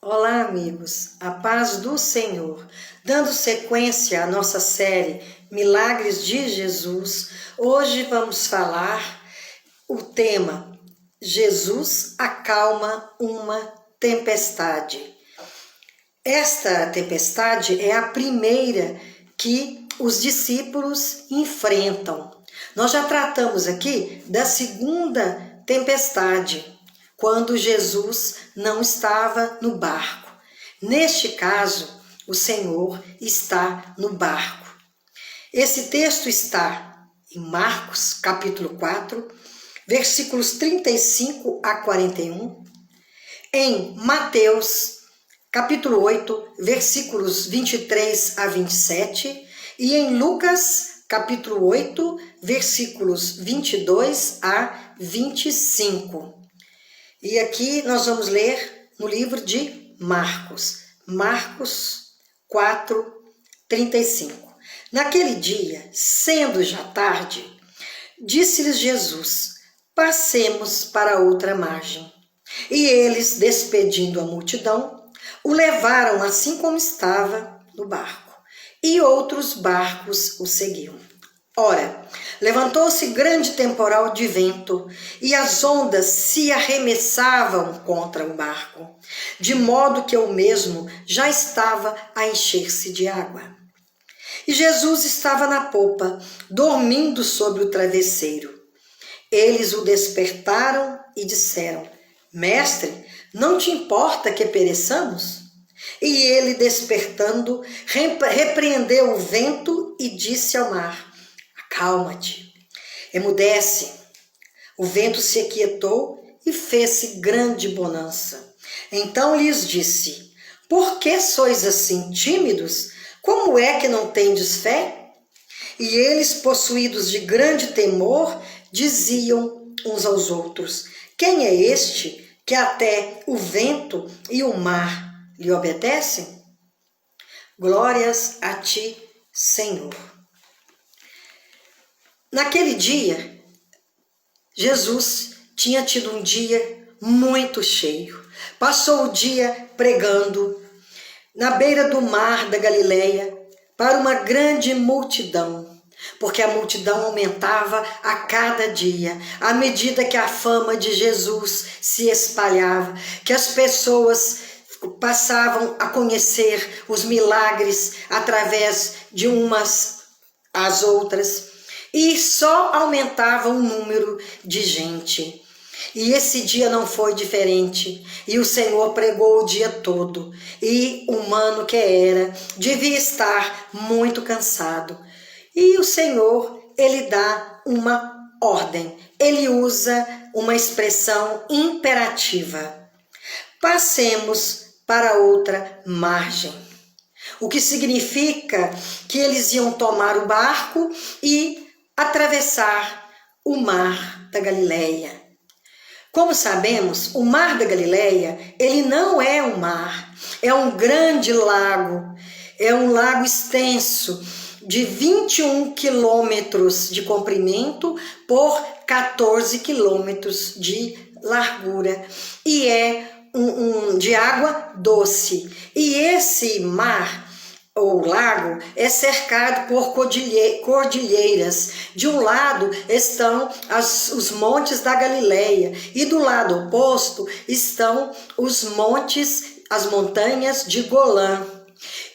Olá, amigos, a paz do Senhor. Dando sequência à nossa série Milagres de Jesus, hoje vamos falar o tema Jesus acalma uma tempestade. Esta tempestade é a primeira que os discípulos enfrentam. Nós já tratamos aqui da segunda tempestade, quando Jesus não estava no barco. Neste caso, o Senhor está no barco. Esse texto está em Marcos, capítulo 4, versículos 35 a 41, em Mateus, capítulo 8, versículos 23 a 27, e em Lucas, capítulo 8, versículos 22 a 25. E aqui nós vamos ler no livro de Marcos, Marcos 4, 35. Naquele dia, sendo já tarde, disse-lhes Jesus: passemos para outra margem. E eles, despedindo a multidão, o levaram assim como estava no barco, e outros barcos o seguiam. Ora, levantou-se grande temporal de vento, e as ondas se arremessavam contra o barco, de modo que o mesmo já estava a encher-se de água. E Jesus estava na popa, dormindo sobre o travesseiro. Eles o despertaram e disseram: Mestre, não te importa que pereçamos? E ele, despertando, repreendeu o vento e disse ao mar: Acalma-te, emudece. O vento se aquietou e fez-se grande bonança. Então lhes disse: Por que sois assim tímidos? Como é que não tendes fé? E eles, possuídos de grande temor, diziam uns aos outros: Quem é este que até o vento e o mar lhe obedecem? Glórias a ti, Senhor. Naquele dia, Jesus tinha tido um dia muito cheio. Passou o dia pregando na beira do mar da Galileia para uma grande multidão, porque a multidão aumentava a cada dia, à medida que a fama de Jesus se espalhava, que as pessoas passavam a conhecer os milagres através de umas às outras. E só aumentava o número de gente. E esse dia não foi diferente. E o Senhor pregou o dia todo. E humano que era, devia estar muito cansado. E o Senhor, ele dá uma ordem. Ele usa uma expressão imperativa. Passemos para outra margem. O que significa que eles iam tomar o barco e atravessar o mar da Galileia. Como sabemos, o mar da Galileia, ele não é um mar, é um grande lago, é um lago extenso de 21 quilômetros de comprimento por 14 quilômetros de largura e é de água doce. E esse mar, o lago, é cercado por cordilheiras. De um lado estão os montes da Galileia e do lado oposto estão os montes, as montanhas de Golã.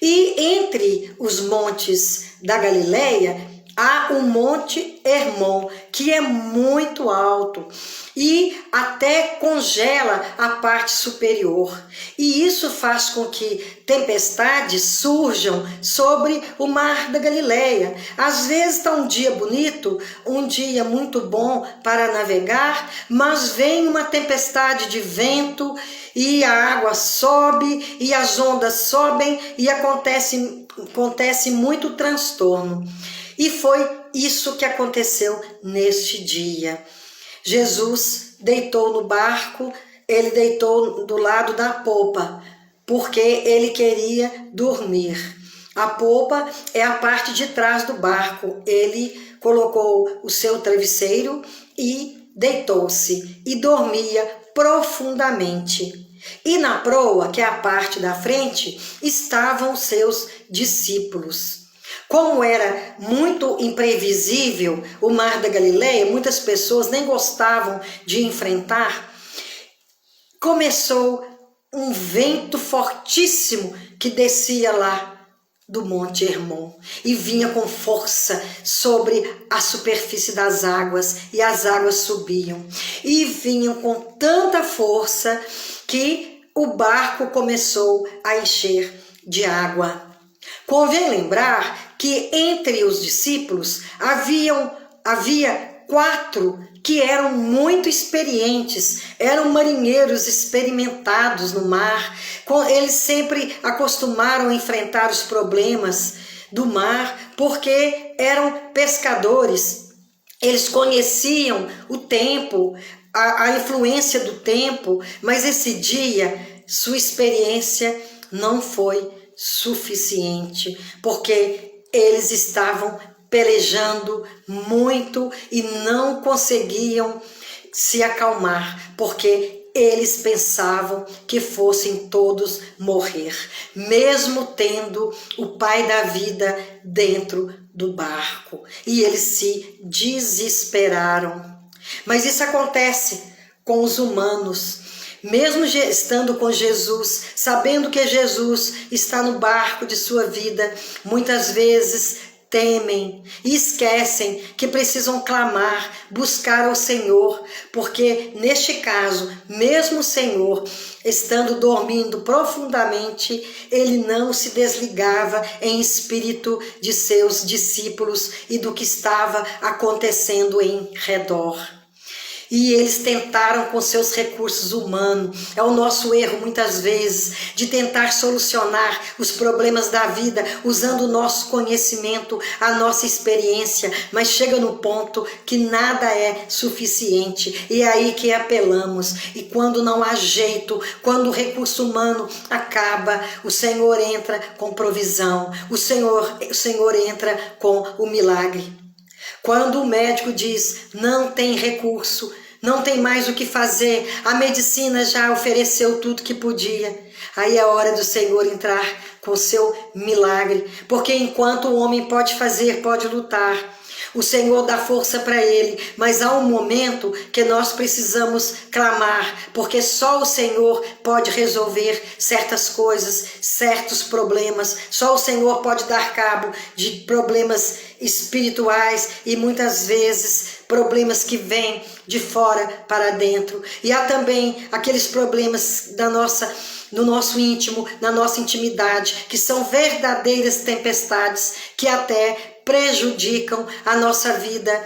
E entre os montes da Galileia há o Monte Hermon, que é muito alto e até congela a parte superior. E isso faz com que tempestades surjam sobre o mar da Galileia. Às vezes está um dia bonito, um dia muito bom para navegar, mas vem uma tempestade de vento e a água sobe e as ondas sobem e acontece muito transtorno. E foi isso que aconteceu neste dia. Jesus deitou no barco, ele deitou do lado da popa, porque ele queria dormir. A popa é a parte de trás do barco. Ele colocou o seu travesseiro e deitou-se e dormia profundamente. E na proa, que é a parte da frente, estavam os seus discípulos. Como era muito imprevisível o Mar da Galileia, muitas pessoas nem gostavam de enfrentar, começou um vento fortíssimo que descia lá do Monte Hermon e vinha com força sobre a superfície das águas, e as águas subiam e vinham com tanta força que o barco começou a encher de água. Convém lembrar que entre os discípulos havia 4 que eram muito experientes, eram marinheiros experimentados no mar. Eles sempre acostumaram a enfrentar os problemas do mar, porque eram pescadores. Eles conheciam o tempo, a influência do tempo, mas esse dia sua experiência não foi suficiente, porque eles estavam pelejando muito e não conseguiam se acalmar, porque eles pensavam que fossem todos morrer, mesmo tendo o Pai da vida dentro do barco. E eles se desesperaram. Mas isso acontece com os humanos. Mesmo estando com Jesus, sabendo que Jesus está no barco de sua vida, muitas vezes temem e esquecem que precisam clamar, buscar ao Senhor, porque neste caso, mesmo o Senhor estando dormindo profundamente, ele não se desligava em espírito de seus discípulos e do que estava acontecendo em redor. E eles tentaram com seus recursos humanos. É o nosso erro muitas vezes de tentar solucionar os problemas da vida usando o nosso conhecimento, a nossa experiência, mas chega no ponto que nada é suficiente. E é aí que apelamos. E quando não há jeito, quando o recurso humano acaba, o Senhor entra com provisão. O Senhor entra com o milagre. Quando o médico diz, não tem recurso, não tem mais o que fazer, a medicina já ofereceu tudo que podia, aí é hora do Senhor entrar com o seu milagre, porque enquanto o homem pode fazer, pode lutar, o Senhor dá força para ele, mas há um momento que nós precisamos clamar, porque só o Senhor pode resolver certas coisas, certos problemas, só o Senhor pode dar cabo de problemas espirituais e muitas vezes problemas que vêm de fora para dentro. E há também aqueles problemas no nosso íntimo, na nossa intimidade, que são verdadeiras tempestades que até prejudicam a nossa vida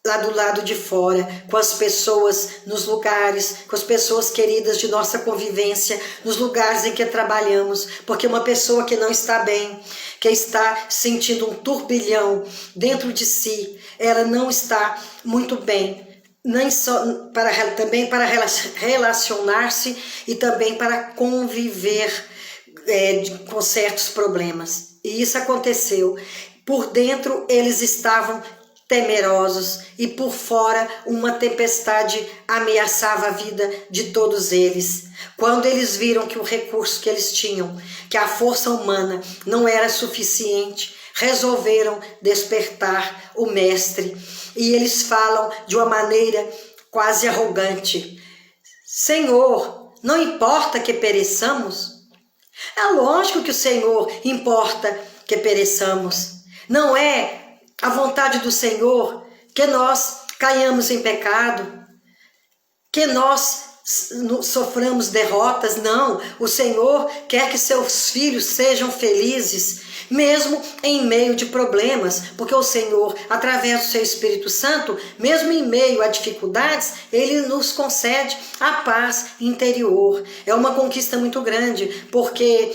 lá do lado de fora, com as pessoas nos lugares, com as pessoas queridas de nossa convivência, nos lugares em que trabalhamos, porque uma pessoa que não está bem, que está sentindo um turbilhão dentro de si, ela não está muito bem, nem só também para relacionar-se e também para conviver com certos problemas. E isso aconteceu. Por dentro eles estavam temerosos e por fora uma tempestade ameaçava a vida de todos eles. Quando eles viram que o recurso que eles tinham, que a força humana não era suficiente, resolveram despertar o mestre. E eles falam de uma maneira quase arrogante: Senhor, não importa que pereçamos? É lógico que o Senhor importa que pereçamos. Não é a vontade do Senhor que nós caiamos em pecado, que nós soframos derrotas. Não, o Senhor quer que seus filhos sejam felizes, mesmo em meio de problemas, porque o Senhor, através do seu Espírito Santo, mesmo em meio a dificuldades, ele nos concede a paz interior. É uma conquista muito grande, porque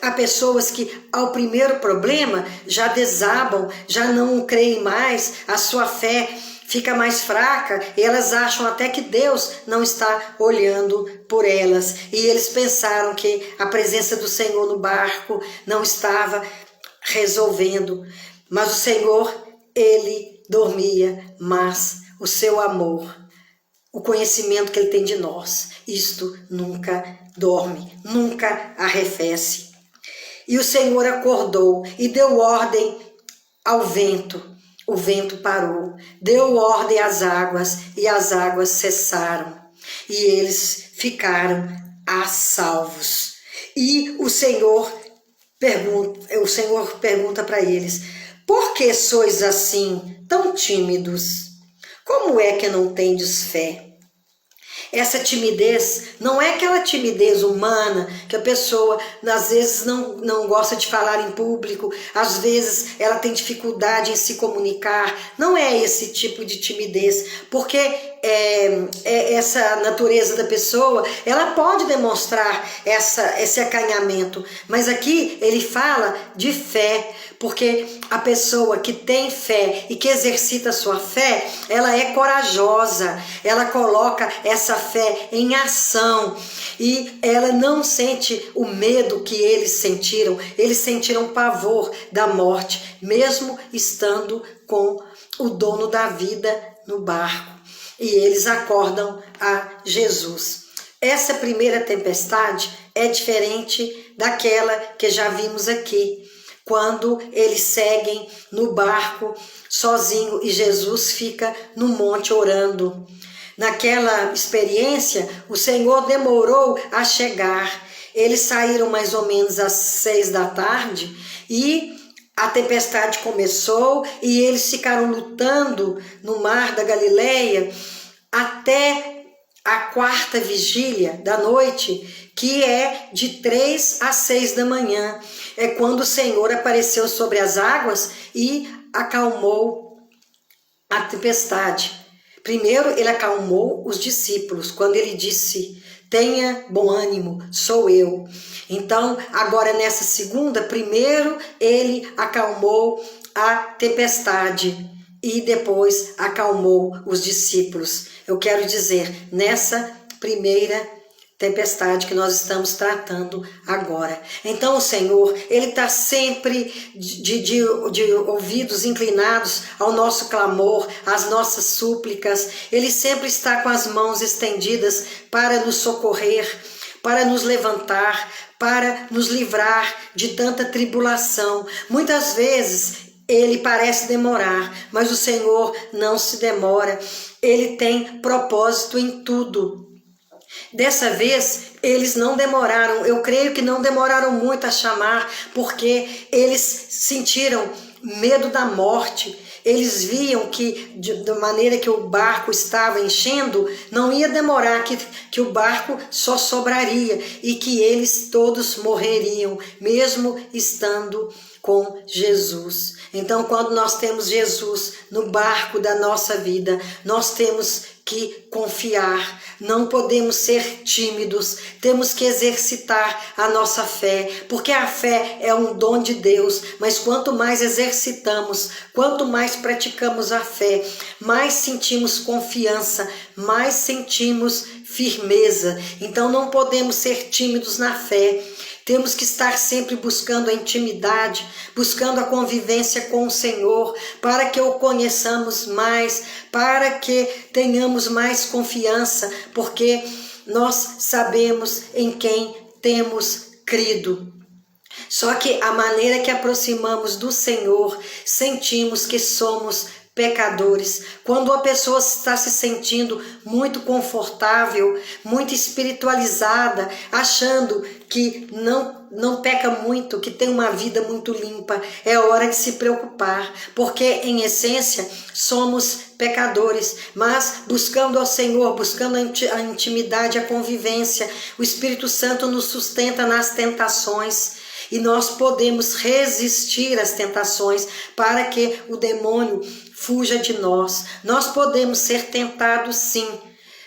há pessoas que ao primeiro problema já desabam, já não creem mais, a sua fé fica mais fraca e elas acham até que Deus não está olhando por elas. E eles pensaram que a presença do Senhor no barco não estava resolvendo. Mas o Senhor, ele dormia, mas o seu amor o conhecimento que Ele tem de nós. Isto nunca dorme, nunca arrefece. E o Senhor acordou e deu ordem ao vento. O vento parou, deu ordem às águas e as águas cessaram. E eles ficaram a salvos. E o Senhor pergunta para eles: por que sois assim, tão tímidos? Como é que não tendes fé? Essa timidez não é aquela timidez humana que a pessoa às vezes não gosta de falar em público, às vezes ela tem dificuldade em se comunicar. Não é esse tipo de timidez, porque essa natureza da pessoa, ela pode demonstrar esse acanhamento, mas aqui ele fala de fé, porque a pessoa que tem fé e que exercita a sua fé, ela é corajosa, ela coloca essa fé em ação e ela não sente o medo que eles sentiram pavor da morte, mesmo estando com o dono da vida no barco. E eles acordam a Jesus. Essa primeira tempestade é diferente daquela que já vimos aqui, quando eles seguem no barco sozinho e Jesus fica no monte orando. Naquela experiência, o Senhor demorou a chegar. Eles saíram mais ou menos às 6 da tarde e a tempestade começou e eles ficaram lutando no mar da Galileia até a 4ª vigília da noite, que é de 3 às 6 da manhã. É quando o Senhor apareceu sobre as águas e acalmou a tempestade. Primeiro ele acalmou os discípulos, quando ele disse: tenha bom ânimo, sou eu. Então, agora nessa segunda, primeiro ele acalmou a tempestade e depois acalmou os discípulos. Eu quero dizer, nessa primeira tempestade que nós estamos tratando agora. Então o Senhor, Ele está sempre de ouvidos inclinados ao nosso clamor, às nossas súplicas. Ele sempre está com as mãos estendidas para nos socorrer, para nos levantar, para nos livrar de tanta tribulação. Muitas vezes Ele parece demorar, mas o Senhor não se demora. Ele tem propósito em tudo. Dessa vez, eles não demoraram, eu creio que não demoraram muito a chamar, porque eles sentiram medo da morte. Eles viam que, da maneira que o barco estava enchendo, não ia demorar, que o barco só sobraria e que eles todos morreriam, mesmo estando com Jesus. Então, quando nós temos Jesus no barco da nossa vida, nós temos que confiar, não podemos ser tímidos, temos que exercitar a nossa fé, porque a fé é um dom de Deus, mas quanto mais exercitamos, quanto mais praticamos a fé, mais sentimos confiança, mais sentimos firmeza. Então não podemos ser tímidos na fé. Temos que estar sempre buscando a intimidade, buscando a convivência com o Senhor, para que o conheçamos mais, para que tenhamos mais confiança, porque nós sabemos em quem temos crido. Só que a maneira que aproximamos do Senhor, sentimos que somos pecadores. Quando a pessoa está se sentindo muito confortável, muito espiritualizada, achando que não peca muito, que tem uma vida muito limpa, é hora de se preocupar, porque em essência somos pecadores, mas buscando ao Senhor, buscando a intimidade, a convivência, o Espírito Santo nos sustenta nas tentações. E nós podemos resistir às tentações para que o demônio fuja de nós. Nós podemos ser tentados sim,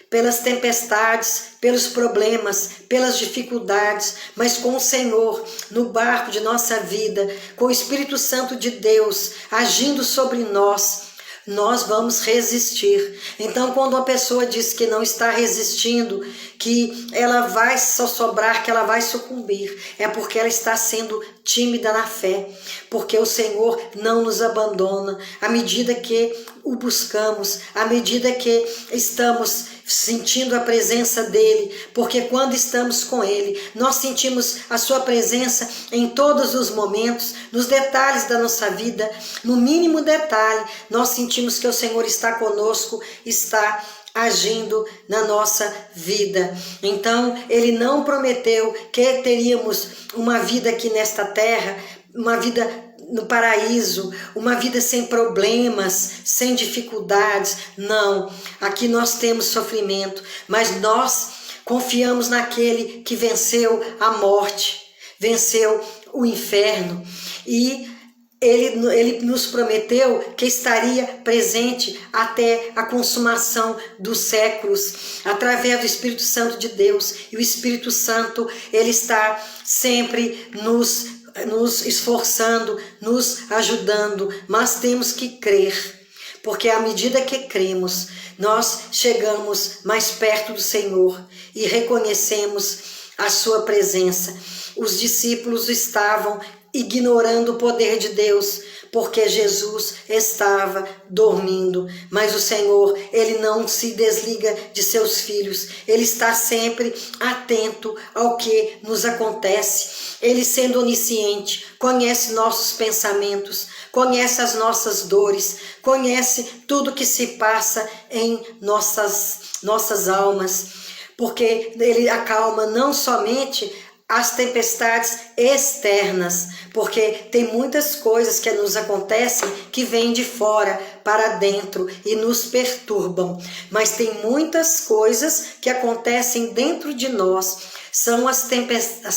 pelas tempestades, pelos problemas, pelas dificuldades, mas com o Senhor no barco de nossa vida, com o Espírito Santo de Deus agindo sobre nós, nós vamos resistir. Então, quando uma pessoa diz que não está resistindo, que ela vai sobrar, que ela vai sucumbir, é porque ela está sendo tímida na fé, porque o Senhor não nos abandona. À medida que o buscamos, à medida que estamos sentindo a presença dele, porque quando estamos com ele, nós sentimos a sua presença em todos os momentos, nos detalhes da nossa vida, no mínimo detalhe, nós sentimos que o Senhor está conosco, está agindo na nossa vida. Então, ele não prometeu que teríamos uma vida aqui nesta terra, uma vida no paraíso, uma vida sem problemas, sem dificuldades. Não, aqui nós temos sofrimento, mas nós confiamos naquele que venceu a morte, venceu o inferno, e ele nos prometeu que estaria presente até a consumação dos séculos, através do Espírito Santo de Deus. E o Espírito Santo, ele está sempre nos esforçando, nos ajudando, mas temos que crer, porque à medida que cremos, nós chegamos mais perto do Senhor e reconhecemos a sua presença. Os discípulos estavam ignorando o poder de Deus, porque Jesus estava dormindo. Mas o Senhor, ele não se desliga de seus filhos. Ele está sempre atento ao que nos acontece. Ele, sendo onisciente, conhece nossos pensamentos, conhece as nossas dores, conhece tudo que se passa em nossas almas, porque ele acalma não somente as tempestades externas, porque tem muitas coisas que nos acontecem que vêm de fora para dentro e nos perturbam, mas tem muitas coisas que acontecem dentro de nós, são as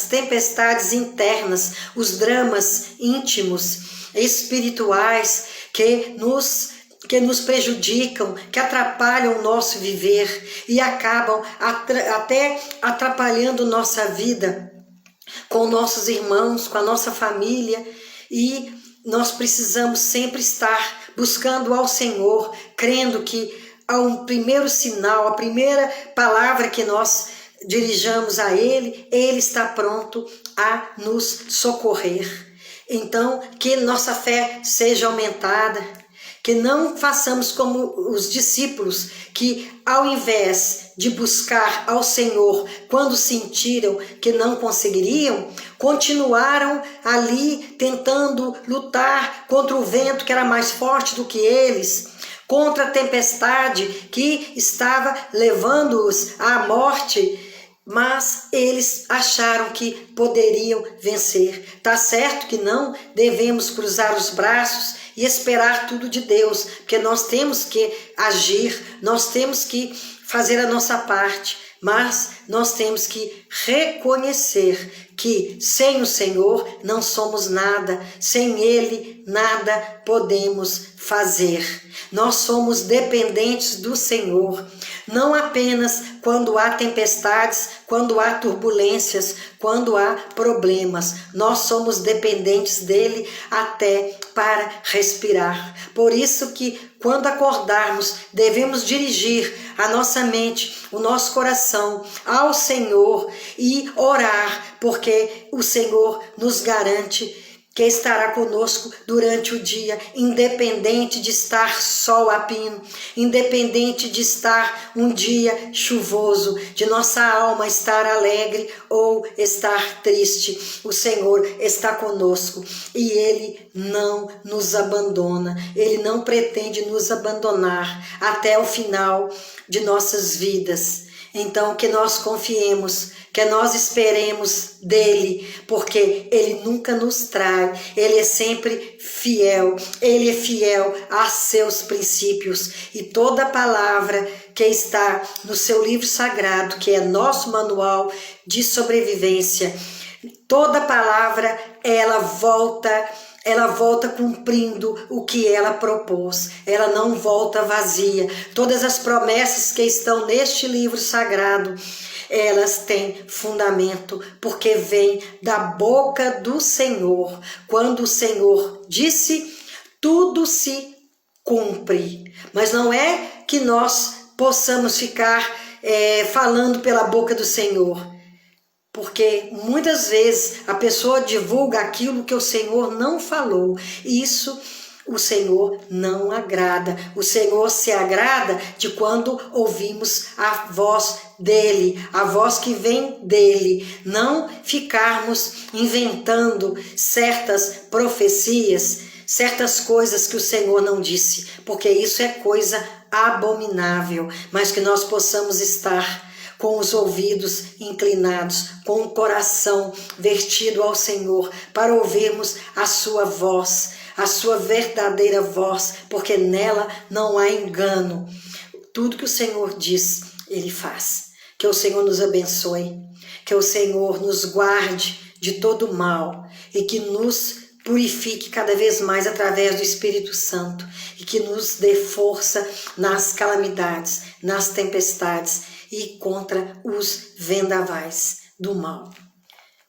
tempestades internas, os dramas íntimos, espirituais, que nos prejudicam, que atrapalham o nosso viver e acabam até atrapalhando nossa vida com nossos irmãos, com a nossa família. E nós precisamos sempre estar buscando ao Senhor, crendo que ao primeiro sinal, a primeira palavra que nós dirijamos a Ele, Ele está pronto a nos socorrer. Então, que nossa fé seja aumentada, que não façamos como os discípulos, que ao invés de buscar ao Senhor quando sentiram que não conseguiriam, continuaram ali tentando lutar contra o vento que era mais forte do que eles, contra a tempestade que estava levando-os à morte, mas eles acharam que poderiam vencer. Tá certo que não devemos cruzar os braços e esperar tudo de Deus, porque nós temos que agir, nós temos que fazer a nossa parte, mas nós temos que reconhecer que sem o Senhor não somos nada, sem Ele nada podemos fazer. Nós somos dependentes do Senhor, não apenas quando há tempestades, quando há turbulências, quando há problemas. Nós somos dependentes dele até para respirar. Por isso que quando acordarmos, devemos dirigir a nossa mente, o nosso coração ao Senhor e orar, porque o Senhor nos garante que estará conosco durante o dia, independente de estar sol a pino, independente de estar um dia chuvoso, de nossa alma estar alegre ou estar triste. O Senhor está conosco e Ele não nos abandona, Ele não pretende nos abandonar até o final de nossas vidas. Então, que nós confiemos, que nós esperemos dele, porque ele nunca nos trai, ele é sempre fiel, ele é fiel a seus princípios. E toda palavra que está no seu livro sagrado, que é nosso manual de sobrevivência, toda palavra ela volta cumprindo o que ela propôs, ela não volta vazia. Todas as promessas que estão neste livro sagrado, elas têm fundamento, porque vem da boca do Senhor. Quando o Senhor disse, tudo se cumpre. Mas não é que nós possamos ficar falando pela boca do Senhor, porque muitas vezes a pessoa divulga aquilo que o Senhor não falou. Isso o Senhor não agrada. O Senhor se agrada de quando ouvimos a voz dele, a voz que vem dele. Não ficarmos inventando certas profecias, certas coisas que o Senhor não disse, porque isso é coisa abominável, mas que nós possamos estar com os ouvidos inclinados, com o coração vertido ao Senhor, para ouvirmos a sua voz, a sua verdadeira voz, porque nela não há engano. Tudo que o Senhor diz, Ele faz. Que o Senhor nos abençoe, que o Senhor nos guarde de todo mal e que nos purifique cada vez mais através do Espírito Santo e que nos dê força nas calamidades, nas tempestades e contra os vendavais do mal.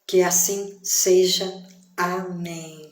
Que assim seja. Amém.